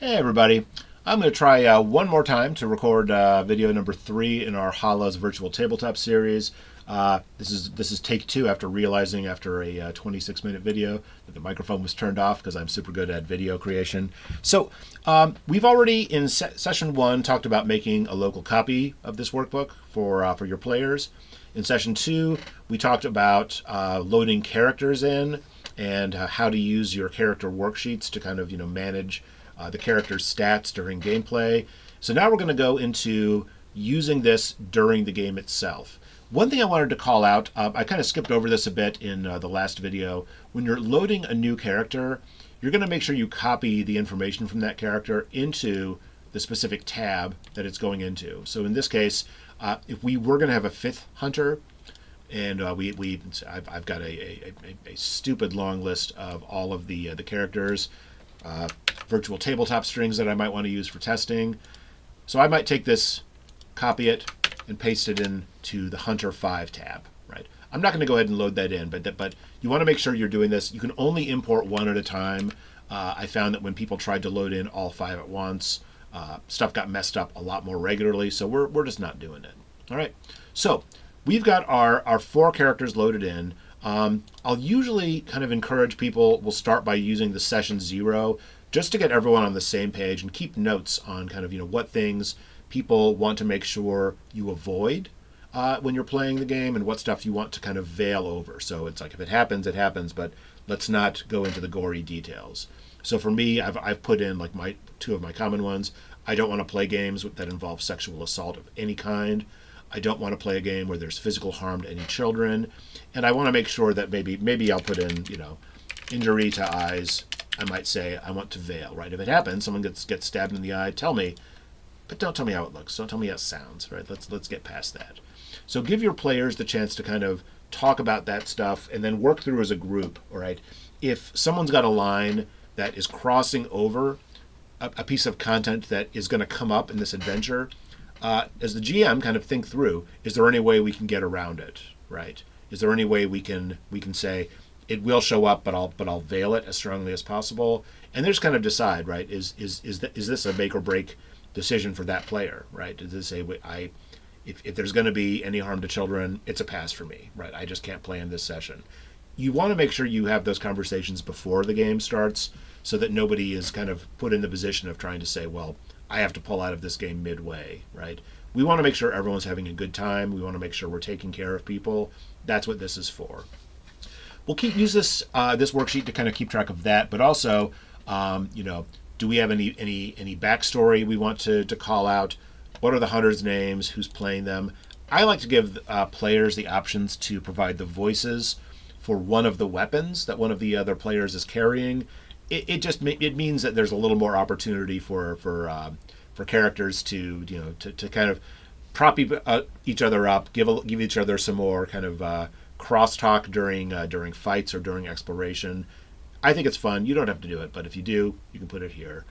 Hey everybody, I'm going to try one more time to record video number 3 in our Hollows virtual tabletop series. This is take 2 after realizing after a 26-minute video that the microphone was turned off because I'm super good at video creation. So we've already in session 1 talked about making a local copy of this workbook for your players. In session 2 we talked about loading characters in and how to use your character worksheets to kind of manage the character's stats during gameplay. So now we're going to go into using this during the game itself. One thing I wanted to call out, I kind of skipped over this a bit in the last video. When you're loading a new character, you're going to make sure you copy the information from that character into the specific tab that it's going into. So in this case, if we were going to have a 5th hunter, and I've got a stupid long list of all of the characters, virtual tabletop strings that I might want to use for testing. So I might take this, copy it, and paste it into the Hunter 5 tab. Right? I'm not going to go ahead and load that in, but you want to make sure you're doing this. You can only import one at a time. I found that when people tried to load in all 5 at once, stuff got messed up a lot more regularly, so we're just not doing it. All right, so we've got our 4 characters loaded in. I'll usually kind of encourage people, we'll start by using the session 0 just to get everyone on the same page and keep notes on kind of what things people want to make sure you avoid when you're playing the game and what stuff you want to kind of veil over. So it's like if it happens, it happens, but let's not go into the gory details. So for me, I've put in like my 2 of my common ones. I don't want to play games that involve sexual assault of any kind. I don't want to play a game where there's physical harm to any children, and I want to make sure that maybe I'll put in injury to eyes. I might say I want to veil. Right? If it happens, someone gets stabbed in the eye, tell me, but don't tell me how it looks. Don't tell me how it sounds. Right? Let's get past that. So give your players the chance to kind of talk about that stuff and then work through as a group. All right? If someone's got a line that is crossing over a piece of content that is going to come up in this adventure, as the GM, kind of think through, is there any way we can get around it, right? Is there any way we can say it will show up, but I'll veil it as strongly as possible, and then just kind of decide, right? Is this a make or break decision for that player, right? Does this say if there's going to be any harm to children, it's a pass for me, right? I just can't play in this session. You want to make sure you have those conversations before the game starts, so that nobody is kind of put in the position of trying to say, well, I have to pull out of this game midway, right? We want to make sure everyone's having a good time. We want to make sure we're taking care of people. That's what this is for. We'll use this worksheet to kind of keep track of that, but also, do we have any backstory we want to call out? What are the hunters' names? Who's playing them? I like to give players the options to provide the voices for one of the weapons that one of the other players is carrying. It means that there's a little more opportunity for characters to kind of prop each other up, give each other some more kind of crosstalk during fights or during exploration. I think it's fun. You don't have to do it, but if you do, you can put it here.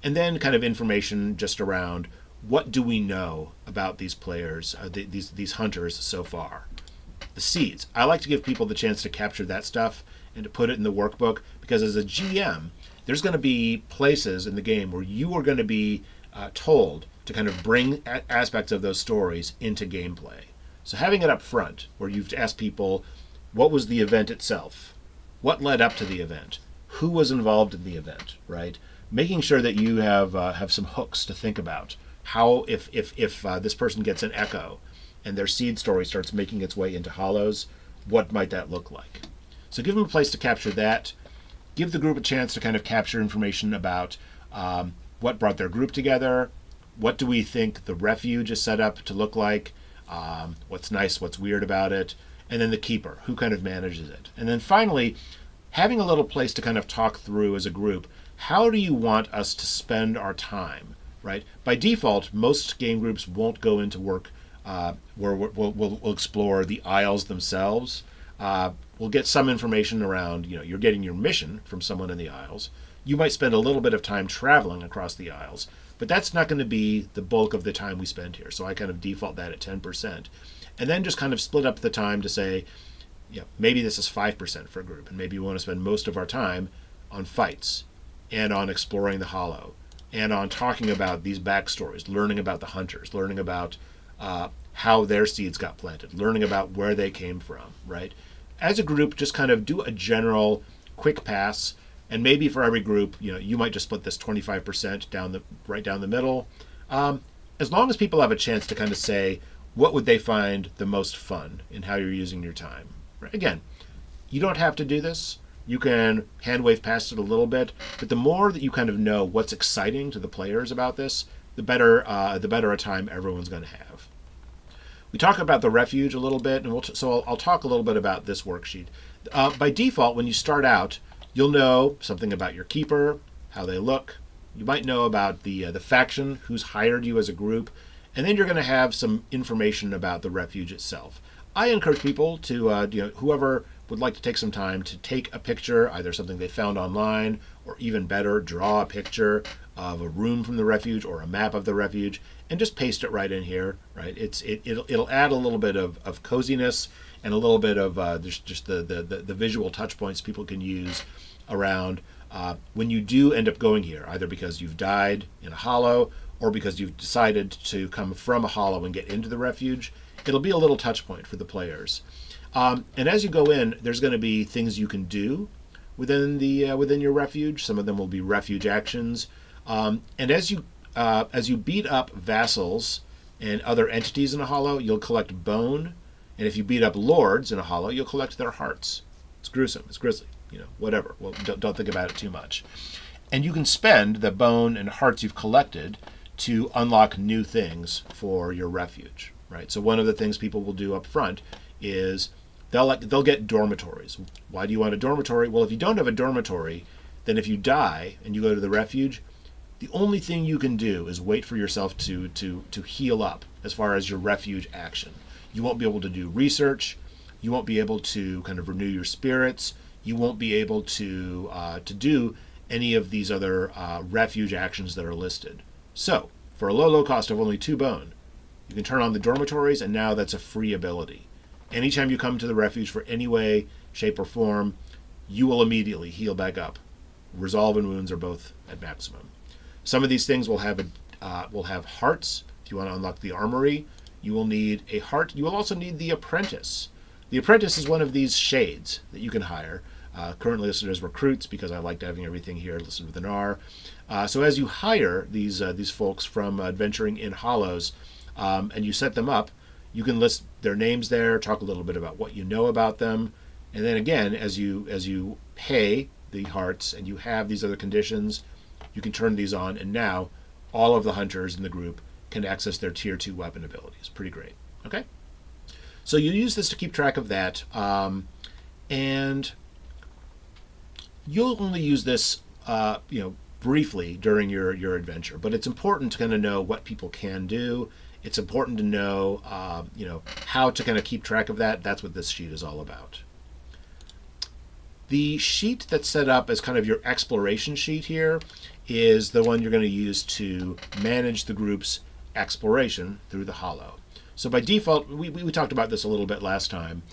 And then kind of information just around what do we know about these players, these hunters so far. The seeds. I like to give people the chance to capture that stuff and to put it in the workbook, because as a GM, there's going to be places in the game where you are going to be told to kind of bring aspects of those stories into gameplay. So having it up front, where you've asked people, what was the event itself? What led up to the event? Who was involved in the event, right? Making sure that you have some hooks to think about. How, if this person gets an echo and their seed story starts making its way into Hollows, what might that look like? So give them a place to capture that. Give the group a chance to kind of capture information about what brought their group together. What do we think the Refuge is set up to look like? What's nice, what's weird about it? And then the keeper, who kind of manages it? And then finally, having a little place to kind of talk through as a group, how do you want us to spend our time, right? By default, most game groups won't go into work where we'll explore the isles themselves. We'll get some information around, you're getting your mission from someone in the Isles. You might spend a little bit of time traveling across the Isles, but that's not going to be the bulk of the time we spend here. So I kind of default that at 10%. And then just kind of split up the time to say, maybe this is 5% for a group, and maybe we want to spend most of our time on fights and on exploring the Hollow and on talking about these backstories, learning about the hunters, learning about how their seeds got planted, learning about where they came from, right? As a group, just kind of do a general quick pass, and maybe for every group, you might just split this 25% right down the middle. As long as people have a chance to kind of say what would they find the most fun in how you're using your time. Right? Again, you don't have to do this. You can hand wave past it a little bit, but the more that you kind of know what's exciting to the players about this, the better a time everyone's going to have. We talk about the refuge a little bit, and so I'll talk a little bit about this worksheet. By default, when you start out, you'll know something about your keeper, how they look. You might know about the faction, who's hired you as a group, and then you're going to have some information about the refuge itself. I encourage people to, whoever would like to take some time to take a picture, either something they found online, or even better, draw a picture of a room from the refuge or a map of the refuge, and just paste it right in here. Right? It'll add a little bit of coziness and a little bit of just the visual touch points people can use around when you do end up going here, either because you've died in a hollow or because you've decided to come from a hollow and get into the refuge. It'll be a little touch point for the players. And as you go in, there's going to be things you can do within your refuge. Some of them will be refuge actions. And as you beat up vassals and other entities in a hollow, you'll collect bone. And if you beat up lords in a hollow, you'll collect their hearts. It's gruesome. It's grisly. Whatever. Well, don't think about it too much. And you can spend the bone and hearts you've collected to unlock new things for your refuge. Right. So one of the things people will do up front is they'll get dormitories. Why do you want a dormitory? Well, if you don't have a dormitory, then if you die and you go to the refuge, the only thing you can do is wait for yourself to heal up as far as your refuge action. You won't be able to do research. You won't be able to kind of renew your spirits. You won't be able to do any of these other refuge actions that are listed. So, for a low cost of only 2 bone, you can turn on the dormitories, and now that's a free ability. Anytime you come to the refuge for any way, shape, or form, you will immediately heal back up. Resolve and wounds are both at maximum. Some of these things will have hearts. If you want to unlock the armory, you will need a heart. You will also need the apprentice. The apprentice is one of these shades that you can hire. Currently listed as recruits because I liked having everything here listed with an R. So as you hire these folks from adventuring in Hollows, and you set them up, you can list their names there, talk a little bit about what you know about them, and then again, as you pay the hearts and you have these other conditions, you can turn these on, and now all of the hunters in the group can access their tier 2 weapon abilities. Pretty great. Okay, so you use this to keep track of that, and you'll only use this briefly during your adventure, but it's important to kind of know what people can do. It's important to know how to kind of keep track of that. That's what this sheet is all about. The sheet that's set up as kind of your exploration sheet here is the one you're going to use to manage the group's exploration through the Hollow. So by default, we talked about this a little bit last time.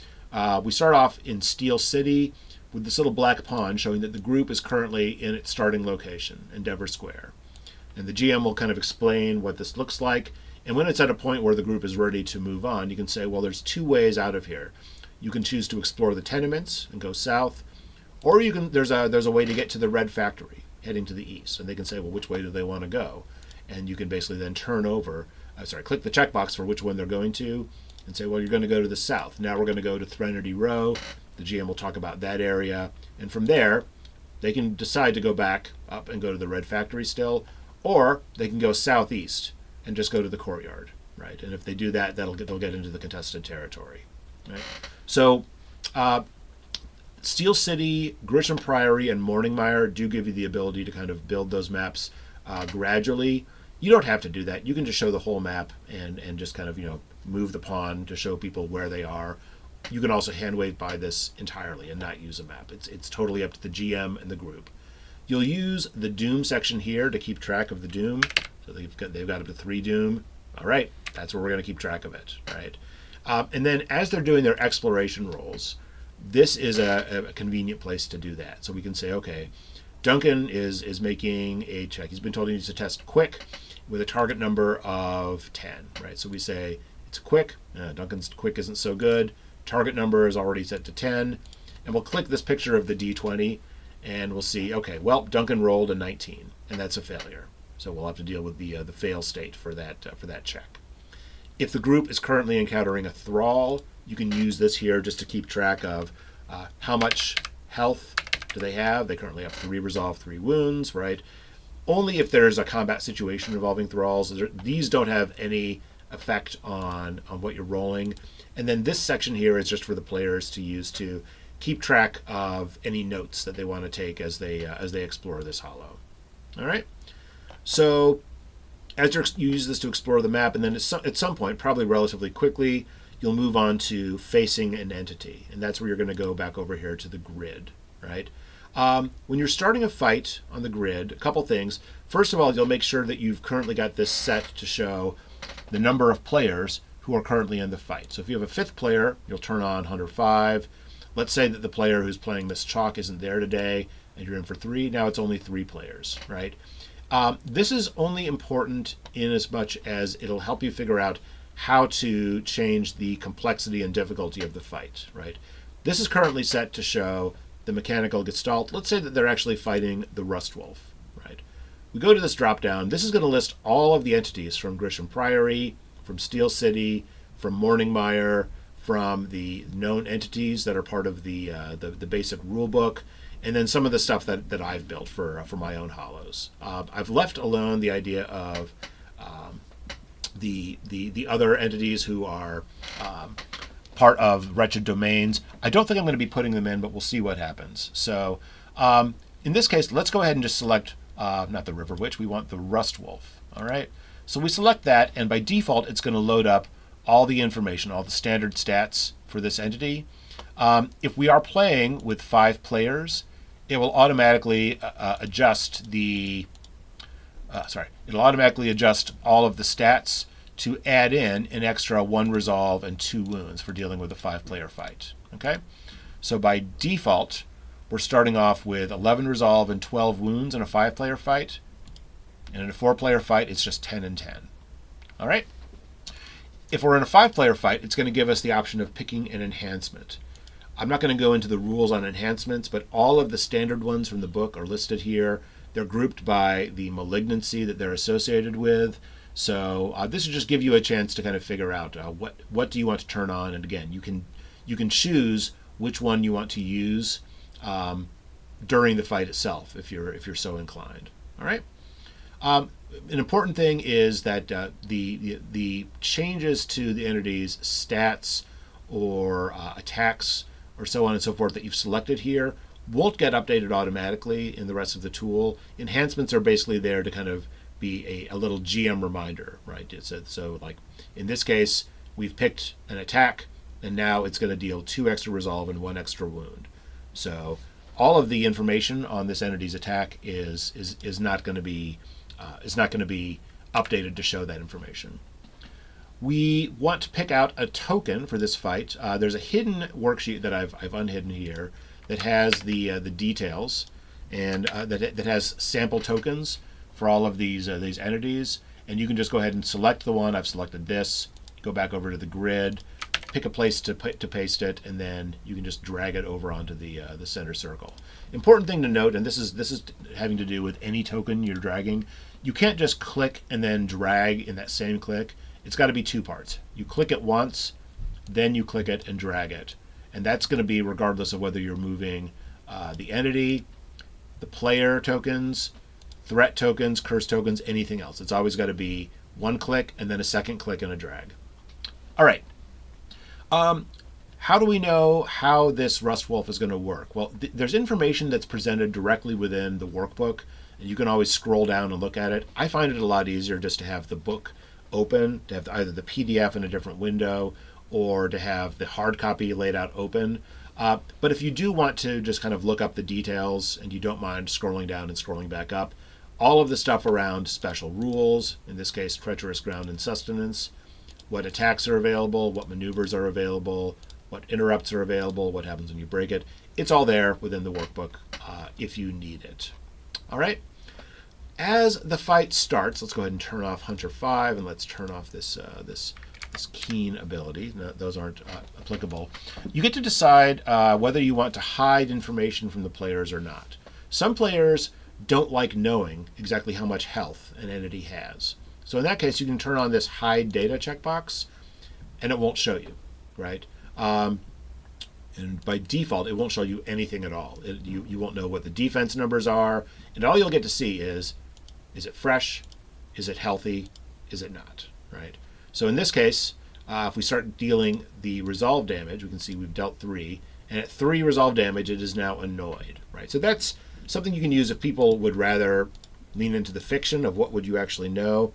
We start off in Steel City with this little black pawn showing that the group is currently in its starting location, Endeavor Square. And the GM will kind of explain what this looks like. And when it's at a point where the group is ready to move on, you can say, well, there's 2 ways out of here. You can choose to explore the tenements and go south, or there's a way to get to the Red Factory, heading to the east. And they can say, well, which way do they want to go? And you can basically then click the checkbox for which one they're going to, and say, well, you're going to go to the south. Now we're going to go to Threnody Row. The GM will talk about that area. And from there, they can decide to go back up and go to the Red Factory still, or they can go southeast and just go to the courtyard, right? And if they do that, they'll get into the contested territory, right? So, Steel City, Grisham Priory, and Morningmire do give you the ability to kind of build those maps gradually. You don't have to do that. You can just show the whole map and just kind of move the pawn to show people where they are. You can also hand wave by this entirely and not use a map. It's totally up to the GM and the group. You'll use the Doom section here to keep track of the Doom. So they've got up to 3 Doom. All right, that's where we're going to keep track of it, right? And then as they're doing their exploration rolls, this is a convenient place to do that. So we can say, okay, Duncan is making a check. He's been told he needs to test quick with a target number of 10, right? So we say it's quick. Duncan's quick isn't so good. Target number is already set to 10. And we'll click this picture of the D20 and we'll see, okay, well, Duncan rolled a 19 and that's a failure. So we'll have to deal with the fail state for that check. If the group is currently encountering a thrall, you can use this here just to keep track of how much health do they have. They currently have 3 resolve, 3 wounds, right? Only if there's a combat situation involving thralls. These don't have any effect on what you're rolling. And then this section here is just for the players to use to keep track of any notes that they want to take as they explore this hollow. All right. So as you use this to explore the map, and then at some point, probably relatively quickly, you'll move on to facing an entity, and that's where you're going to go back over here to the grid, right? When you're starting a fight on the grid, a couple things. First of all, you'll make sure that you've currently got this set to show the number of players who are currently in the fight. So if you have a 5th player, you'll turn on Hunter 5. Let's say that the player who's playing Miss Chalk isn't there today, and you're in for 3. Now it's only 3 players, right? This is only important in as much as it'll help you figure out how to change the complexity and difficulty of the fight, right? This is currently set to show the mechanical gestalt. Let's say that they're actually fighting the Rustwolf, right? We go to this drop down. This is going to list all of the entities from Grisham Priory, from Steel City, from Morningmire, from the known entities that are part of the basic rule book, and then some of the stuff that I've built for my own hollows. I've left alone the idea of the other entities who are part of Wretched Domains. I don't think I'm going to be putting them in, but we'll see what happens. So in this case, let's go ahead and just select not the River Witch. We want the Rustwolf. All right. So we select that, and by default, it's going to load up all the information, all the standard stats for this entity. If we are playing with 5 players, it will automatically adjust it'll automatically adjust all of the stats to add in an extra 1 resolve and 2 wounds for dealing with a 5-player fight. Okay, so by default, we're starting off with 11 resolve and 12 wounds in a 5-player fight, and in a 4-player fight, it's just 10 and 10. All right. If we're in a 5-player fight, it's going to give us the option of picking an enhancement. I'm not going to go into the rules on enhancements, but all of the standard ones from the book are listed here. They're grouped by the malignancy that they're associated with. So this will just give you a chance to kind of figure out what do you want to turn on. And again, you can choose which one you want to use during the fight itself if you're so inclined. All right. An important thing is that the changes to the entity's stats or attacks or so on and so forth that you've selected here won't get updated automatically in the rest of the tool. Enhancements are basically there to kind of be a little GM reminder, right? So like in this case, we've picked an attack, and now it's going to deal 2 extra resolve and 1 extra wound. So all of the information on this entity's attack is not going to be updated to show that information. We want to pick out a token for this fight. There's a hidden worksheet that I've unhidden here that has the details, and that has sample tokens for all of these entities. And you can just go ahead and select the one. I've selected this. Go back over to the grid, pick a place to paste it, and then you can just drag it over onto the center circle. Important thing to note, and this is having to do with any token you're dragging. You can't just click and then drag in that same click. It's got to be 2 parts. You click it once, then you click it and drag it. And that's going to be regardless of whether you're moving the entity, the player tokens, threat tokens, curse tokens, anything else. It's always got to be 1 click and then a 2nd click and a drag. All right. How do we know how this Rustwolf is going to work? Well, there's information that's presented directly within the workbook, and you can always scroll down and look at it. I find it a lot easier just to have the book open, to have either the PDF in a different window or to have the hard copy laid out open. But if you do want to just kind of look up the details and you don't mind scrolling down and scrolling back up, all of the stuff around special rules, in this case, treacherous ground and sustenance, what attacks are available, what maneuvers are available, what interrupts are available, what happens when you break it. It's all there within the workbook if you need it. All right. As the fight starts, let's go ahead and turn off Hunter 5, and let's turn off this keen ability. No, those aren't applicable. You get to decide whether you want to hide information from the players or not. Some players don't like knowing exactly how much health an entity has. So in that case, you can turn on this hide data checkbox, and it won't show you, right? And by default, it won't show you anything at all. You won't know what the defense numbers are, and all you'll get to see is it fresh? Is it healthy? Is it not, right? So in this case, if we start dealing the resolve damage, we can see we've dealt 3, and at 3 resolve damage, it is now annoyed, right? So that's something you can use if people would rather lean into the fiction of what would you actually know.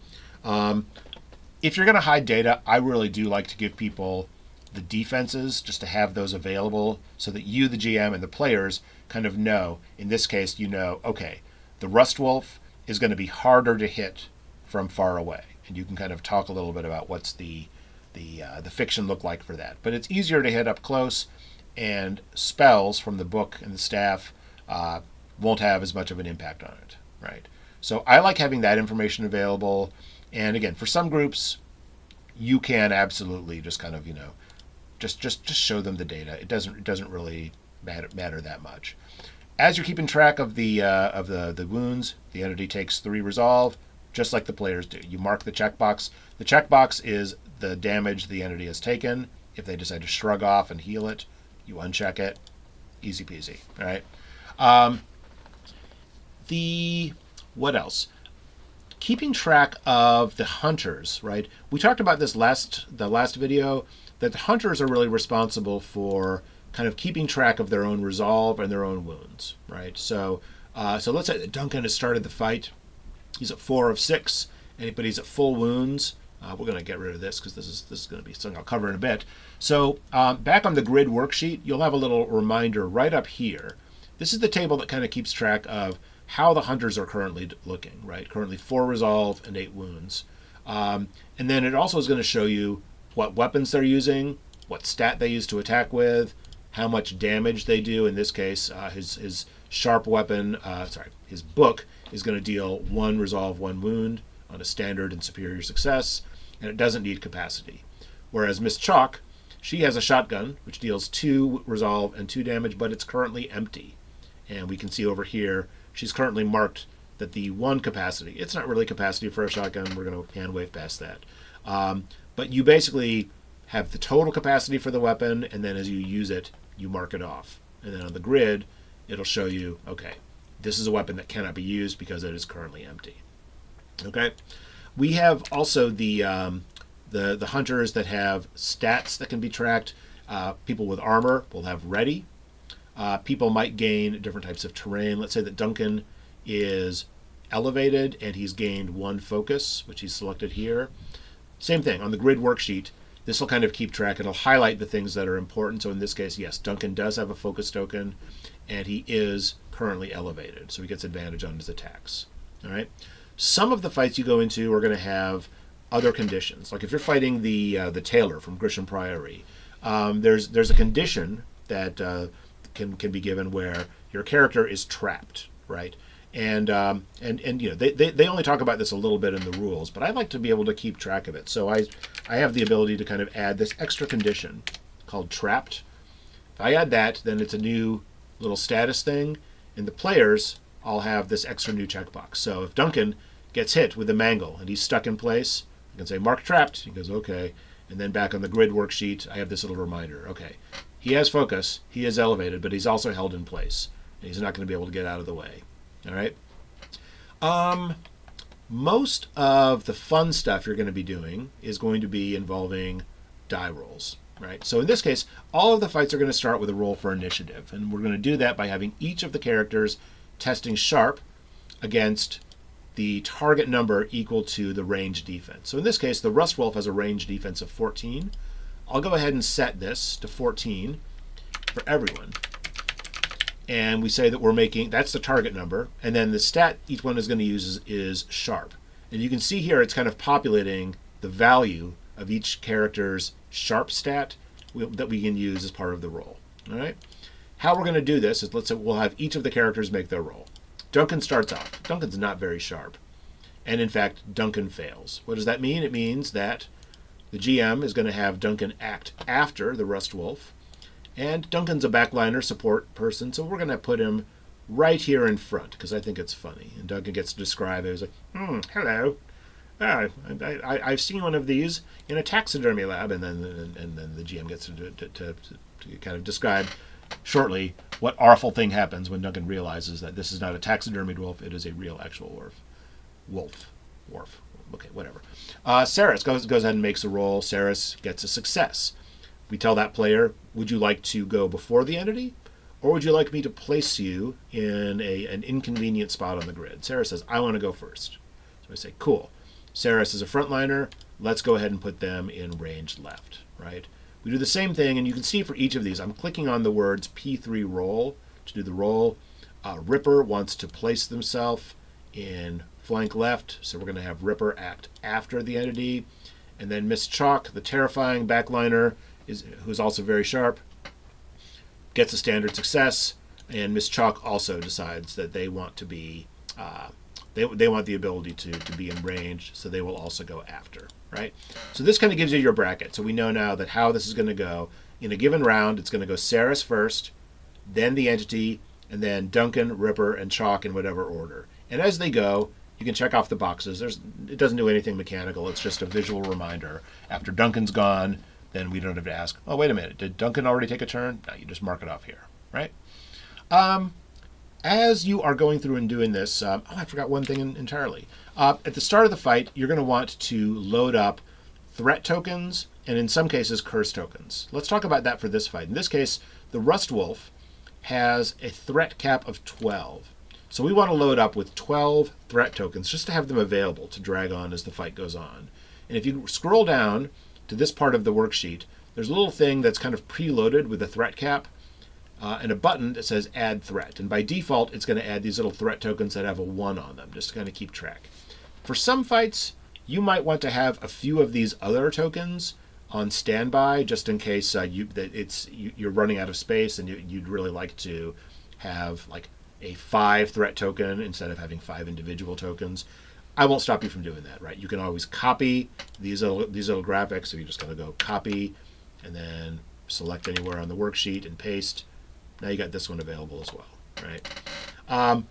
If you're going to hide data, I really do like to give people the defenses just to have those available so that you, the GM, and the players kind of know. In this case, you know, okay, the Rust Wolf is going to be harder to hit from far away, and you can kind of talk a little bit about what's the fiction look like for that. But it's easier to hit up close, and spells from the book and the staff won't have as much of an impact on it, right? So I like having that information available. And again, for some groups, you can absolutely just kind of, you know, just show them the data. It doesn't really matter that much. As you're keeping track of the wounds, the entity takes 3 resolve, just like the players do. You mark the checkbox. The checkbox is the damage the entity has taken. If they decide to shrug off and heal it, you uncheck it. Easy peasy. All right. What else? Keeping track of the hunters, right? We talked about this the last video, that the hunters are really responsible for kind of keeping track of their own resolve and their own wounds, right? So let's say that Duncan has started the fight. He's at 4 of 6, but he's at full wounds. We're going to get rid of this because this is going to be something I'll cover in a bit. So back on the grid worksheet, you'll have a little reminder right up here. This is the table that kind of keeps track of how the hunters are currently looking, right? Currently 4 resolve and 8 wounds. And then it also is going to show you what weapons they're using, what stat they use to attack with, how much damage they do. In this case, his sharp weapon, his book is going to deal 1 resolve, 1 wound on a standard and superior success, and it doesn't need capacity. Whereas Miss Chalk, she has a shotgun, which deals 2 resolve and 2 damage, but it's currently empty. And we can see over here, she's currently marked that the 1 capacity, it's not really capacity for a shotgun, we're going to hand wave past that. But you basically have the total capacity for the weapon, and then as you use it, you mark it off. And then on the grid, it'll show you, okay, this is a weapon that cannot be used because it is currently empty. Okay? We have also the hunters that have stats that can be tracked. People with armor will have ready. People might gain different types of terrain. Let's say that Duncan is elevated and he's gained 1 focus, which he's selected here. Same thing, on the grid worksheet, this will kind of keep track. It'll highlight the things that are important. So in this case, yes, Duncan does have a focus token, and he is currently elevated, so he gets advantage on his attacks. All right. Some of the fights you go into are going to have other conditions. Like if you're fighting the Tailor from Grisham Priory, there's a condition that can be given where your character is trapped, right? And you know, they only talk about this a little bit in the rules, but I like to be able to keep track of it. So I have the ability to kind of add this extra condition called trapped. If I add that, then it's a new little status thing, and the players all have this extra new checkbox. So if Duncan gets hit with a mangle and he's stuck in place, I can say mark trapped. He goes okay, and then back on the grid worksheet, I have this little reminder. Okay, he has focus, he is elevated, but he's also held in place, and he's not going to be able to get out of the way. All right. Most of the fun stuff you're going to be doing is going to be involving die rolls, right? So in this case, all of the fights are going to start with a roll for initiative, and we're going to do that by having each of the characters testing sharp against the target number equal to the range defense. So in this case, the Rust Wolf has a range defense of 14. I'll go ahead and set this to 14 for everyone. And we say that we're making, that's the target number, and then the stat each one is going to use is sharp. And you can see here it's kind of populating the value of each character's sharp stat that we can use as part of the roll. All right. How we're going to do this is, let's say we'll have each of the characters make their roll. Duncan starts off. Duncan's not very sharp. And in fact, Duncan fails. What does that mean? It means that the GM is going to have Duncan act after the Rust Wolf. And Duncan's a backliner support person, so we're going to put him right here in front because I think it's funny. And Duncan gets to describe it. He's like, hello. I've seen one of these in a taxidermy lab. And then the GM gets to kind of describe shortly what awful thing happens when Duncan realizes that this is not a taxidermied wolf, it is a real actual wolf. Okay, whatever. Saris goes ahead and makes a roll. Saris gets a success. We tell that player, would you like to go before the entity, or would you like me to place you in an inconvenient spot on the grid? Saris says, I want to go first. So I say, cool. Saris is a frontliner. Let's go ahead and put them in range left, right? We do the same thing, and you can see for each of these, I'm clicking on the words P3 roll to do the roll. Ripper wants to place themselves in flank left, so we're going to have Ripper act after the entity. And then Miss Chalk, the terrifying backliner, who's also very sharp, gets a standard success. And Miss Chalk also decides that they want to be, they want the ability to be in range, so they will also go after, right? So this kind of gives you your bracket. So we know now that how this is going to go. In a given round, it's going to go Saris first, then the entity, and then Duncan, Ripper, and Chalk in whatever order. And as they go, you can check off the boxes. It doesn't do anything mechanical. It's just a visual reminder. After Duncan's gone, then we don't have to ask, oh, wait a minute, did Duncan already take a turn? No, you just mark it off here, right? As you are going through and doing this, I forgot one thing entirely. At the start of the fight, you're going to want to load up threat tokens and in some cases curse tokens. Let's talk about that for this fight. In this case, the Rust Wolf has a threat cap of 12. So we want to load up with 12 threat tokens just to have them available to drag on as the fight goes on. And if you scroll down to this part of the worksheet, there's a little thing that's kind of preloaded with a threat cap and a button that says add threat. And by default, it's going to add these little threat tokens that have a 1 on them, just to kind of keep track. For some fights, you might want to have a few of these other tokens on standby just in case you're running out of space and you'd really like to have like a 5 threat token instead of having 5 individual tokens. I won't stop you from doing that, right? You can always copy these little graphics, so you just gotta go copy and then select anywhere on the worksheet and paste. Now you got this one available as well, right?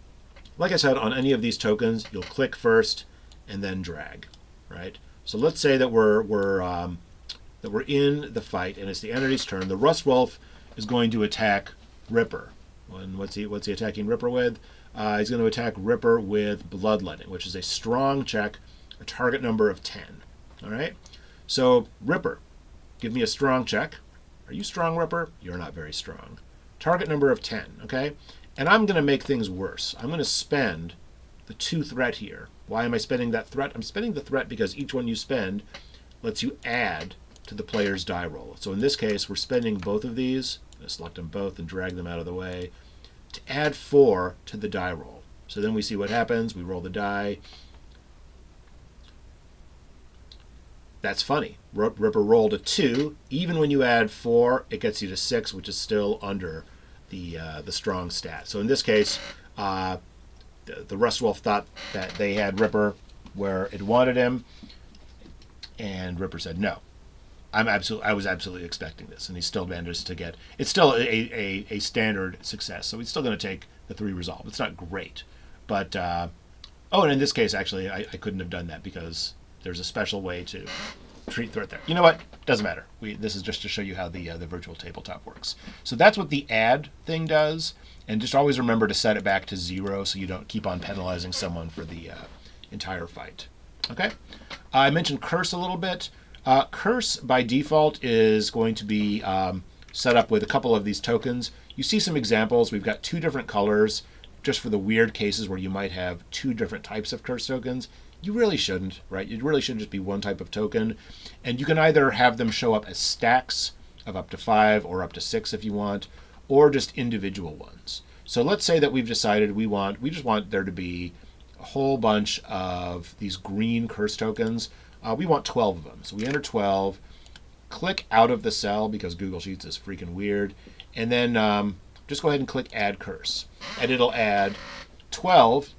Like I said, on any of these tokens, you'll click first and then drag, right? So let's say that we're in the fight and it's the entity's turn. The Rust Wolf is going to attack Ripper. And what's he attacking Ripper with? He's going to attack Ripper with Bloodletting, which is a strong check, a target number of 10. All right? So, Ripper, give me a strong check. Are you strong, Ripper? You're not very strong. Target number of 10, okay? And I'm going to make things worse. I'm going to spend the 2 threat here. Why am I spending that threat? I'm spending the threat because each one you spend lets you add to the player's die roll. So in this case, we're spending both of these. I'm going to select them both and drag them out of the way to add 4 to the die roll. So then we see what happens. We roll the die. That's funny. Ripper rolled a 2. Even when you add 4, it gets you to 6, which is still under the strong stat. So in this case, the Rust Wolf thought that they had Ripper where it wanted him, and Ripper said no. I was absolutely expecting this, and he still managed to get. It's still a standard success, so he's still going to take the 3 resolve. It's not great, but and in this case, actually, I couldn't have done that because there's a special way to treat threat there. You know what? Doesn't matter. This is just to show you how the virtual tabletop works. So that's what the add thing does, and just always remember to set it back to 0 so you don't keep on penalizing someone for the entire fight. Okay? I mentioned curse a little bit. Curse by default is going to be set up with a couple of these tokens. You see some examples. We've got 2 different colors just for the weird cases where you might have 2 different types of curse tokens. You really shouldn't, right? It really should just be 1 type of token. And you can either have them show up as stacks of up to 5 or up to 6 if you want, or just individual ones. So let's say that we've decided we just want there to be a whole bunch of these green curse tokens. We want 12 of them. So we enter 12, click out of the cell because Google Sheets is freaking weird, and then just go ahead and click Add Curse. And it'll add 12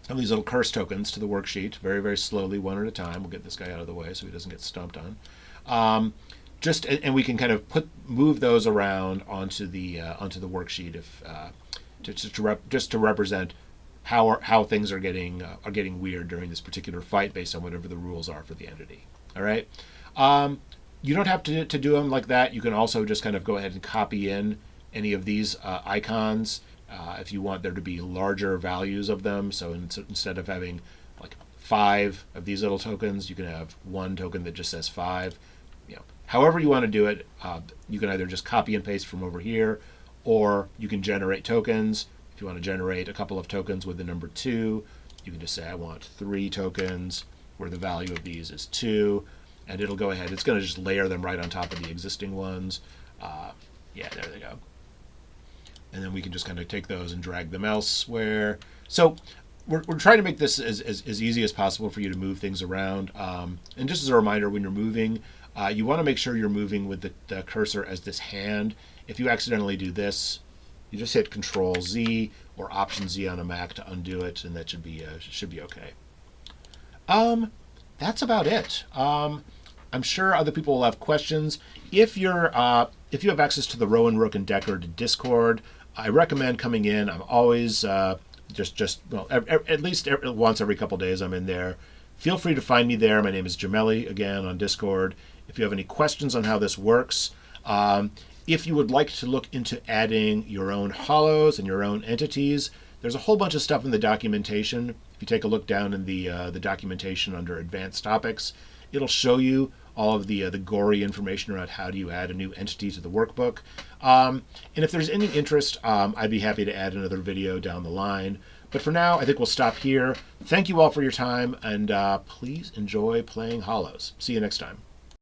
of these little curse tokens to the worksheet, very, very slowly, one at a time. We'll get this guy out of the way so he doesn't get stomped on. And we can kind of move those around onto the worksheet if just to represent how things are getting weird during this particular fight based on whatever the rules are for the entity. All right. You don't have to do them like that. You can also just kind of go ahead and copy in any of these icons if you want there to be larger values of them. So instead of having like 5 of these little tokens, you can have 1 token that just says 5. However you want to do it, you can either just copy and paste from over here, or you can generate tokens. If you want to generate a couple of tokens with the number 2, you can just say I want 3 tokens where the value of these is 2, and it'll go ahead. It's going to just layer them right on top of the existing ones. Yeah, there they go. And then we can just kind of take those and drag them elsewhere. So we're trying to make this as easy as possible for you to move things around. And just as a reminder, when you're moving, you want to make sure you're moving with the cursor as this hand. If you accidentally do this, you just hit Control Z or Option Z on a Mac to undo it, and that should be okay. That's about it. I'm sure other people will have questions. If you have access to the Rowan, Rook, and Deckard Discord, I recommend coming in. I'm always at least once every couple days I'm in there. Feel free to find me there. My name is Gemelli, again, on Discord. If you have any questions on how this works, if you would like to look into adding your own hollows and your own entities, there's a whole bunch of stuff in the documentation. If you take a look down in the documentation under Advanced Topics, it'll show you all of the gory information around how do you add a new entity to the workbook. And if there's any interest, I'd be happy to add another video down the line. But for now, I think we'll stop here. Thank you all for your time, and please enjoy playing Hollows. See you next time.